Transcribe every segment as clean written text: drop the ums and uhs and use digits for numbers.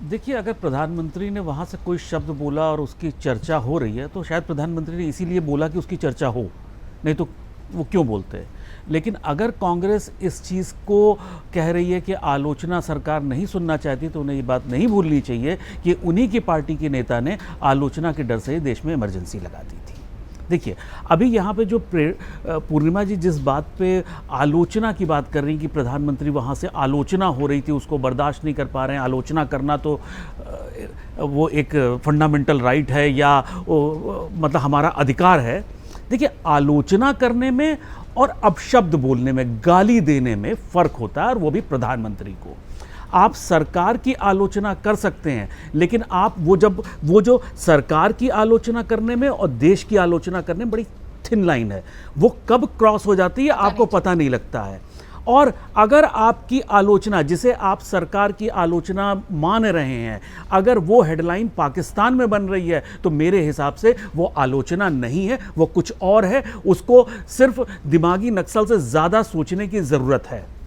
देखिए, अगर प्रधानमंत्री ने वहाँ से कोई शब्द बोला और उसकी चर्चा हो रही है तो शायद प्रधानमंत्री ने इसीलिए बोला कि उसकी चर्चा हो, नहीं तो वो क्यों बोलते। लेकिन अगर कांग्रेस इस चीज़ को कह रही है कि आलोचना सरकार नहीं सुनना चाहती, तो उन्हें ये बात नहीं भूलनी चाहिए कि उन्हीं की पार्टी के नेता ने आलोचना के डर से ही देश में इमरजेंसी लगा दी थी। देखिए, अभी यहाँ पे जो पूर्णिमा जी जिस बात पे आलोचना की बात कर रही हैं कि प्रधानमंत्री वहाँ से आलोचना हो रही थी, उसको बर्दाश्त नहीं कर पा रहे हैं, आलोचना करना तो वो एक फंडामेंटल राइट है या मतलब हमारा अधिकार है। देखिए, आलोचना करने में और अपशब्द बोलने में, गाली देने में फ़र्क होता है, और वो भी प्रधानमंत्री को। आप सरकार की आलोचना कर सकते हैं, लेकिन आप वो जो सरकार की आलोचना करने में और देश की आलोचना करने में बड़ी थिन लाइन है, वो कब क्रॉस हो जाती है आपको पता नहीं लगता है। और अगर आपकी आलोचना, जिसे आप सरकार की आलोचना मान रहे हैं, अगर वो हेडलाइन पाकिस्तान में बन रही है, तो मेरे हिसाब से वो आलोचना नहीं है, वो कुछ और है। उसको सिर्फ दिमागी नक्सल से ज़्यादा सोचने की ज़रूरत है।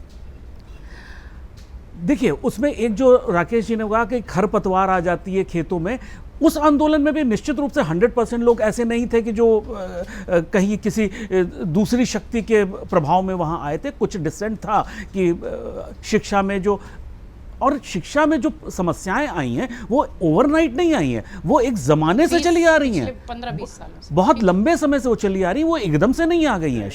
देखिए, उसमें एक जो राकेश जी ने कहा कि खरपतवार आ जाती है खेतों में, उस आंदोलन में भी निश्चित रूप से 100% लोग ऐसे नहीं थे कि जो कहीं किसी दूसरी शक्ति के प्रभाव में वहाँ आए थे। कुछ डिसेंट था कि शिक्षा में जो समस्याएं आई हैं वो ओवरनाइट नहीं आई हैं, वो एक ज़माने से चली आ रही हैं, 15-20 सालों से, बहुत लंबे समय से वो चली आ रही हैं, वो एकदम से नहीं आ गई हैं।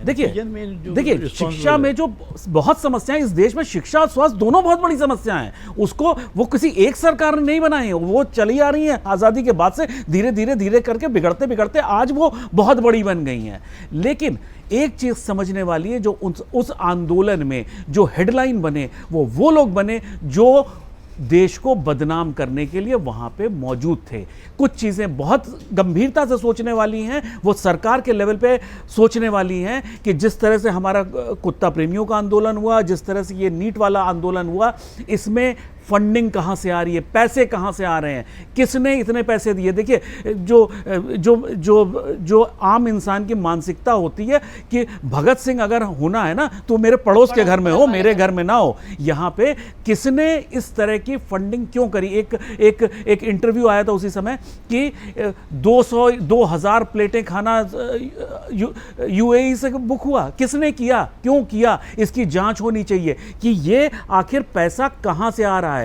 देखिए, शिक्षा में जो बहुत समस्याएं इस देश में, शिक्षा और स्वास्थ्य दोनों बहुत बड़ी समस्याएं हैं, उसको वो किसी एक सरकार ने नहीं बनाई है, वो चली आ रही हैं आज़ादी के बाद से, धीरे धीरे करके बिगड़ते बिगड़ते आज वो बहुत बड़ी बन गई हैं। लेकिन एक चीज़ समझने वाली है, जो उस आंदोलन में जो हेडलाइन बने, वो लोग बने जो देश को बदनाम करने के लिए वहाँ पे मौजूद थे। कुछ चीज़ें बहुत गंभीरता से सोचने वाली हैं, वो सरकार के लेवल पे सोचने वाली हैं कि जिस तरह से हमारा कुत्ता प्रेमियों का आंदोलन हुआ, जिस तरह से ये नीट वाला आंदोलन हुआ, इसमें फंडिंग कहाँ से आ रही है, पैसे कहाँ से आ रहे हैं, किसने इतने पैसे दिए। देखिए, जो आम इंसान की मानसिकता होती है कि भगत सिंह अगर होना है ना तो मेरे पड़ोस के घर में हो, मेरे घर में ना हो। यहाँ पे किसने इस तरह की फंडिंग क्यों करी। एक इंटरव्यू आया था उसी समय कि 2000 प्लेटें खाना यूएई से बुक हुआ, किसने किया, क्यों किया, इसकी जांच होनी चाहिए कि ये आखिर पैसा कहाँ से आ रहा है।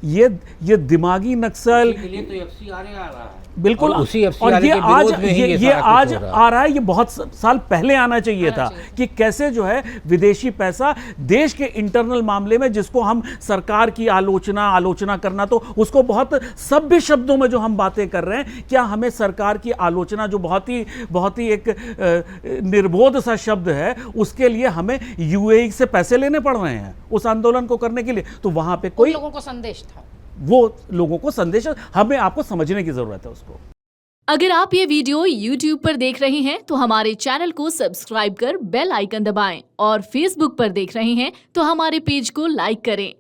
ये दिमागी नक्सल के लिए तो एफसीआरए आ रहा है, बिल्कुल, और उसी और ये आज आ रहा है, ये बहुत साल पहले आना चाहिए था कि कैसे जो है विदेशी पैसा देश के इंटरनल मामले में, जिसको हम सरकार की आलोचना करना, तो उसको बहुत सभ्य शब्दों में जो हम बातें कर रहे हैं, क्या हमें सरकार की आलोचना, जो बहुत ही एक निर्बोध सा शब्द है, उसके लिए हमें यूएई से पैसे लेने पड़ रहे हैं उस आंदोलन को करने के लिए। तो वहां पे कोई लोगों को संदेश था, वो लोगों को संदेश, हमें आपको समझने की जरूरत है उसको। अगर आप ये वीडियो YouTube पर देख रहे हैं तो हमारे चैनल को सब्सक्राइब कर बेल आइकन दबाएं, और Facebook पर देख रहे हैं तो हमारे पेज को लाइक करें।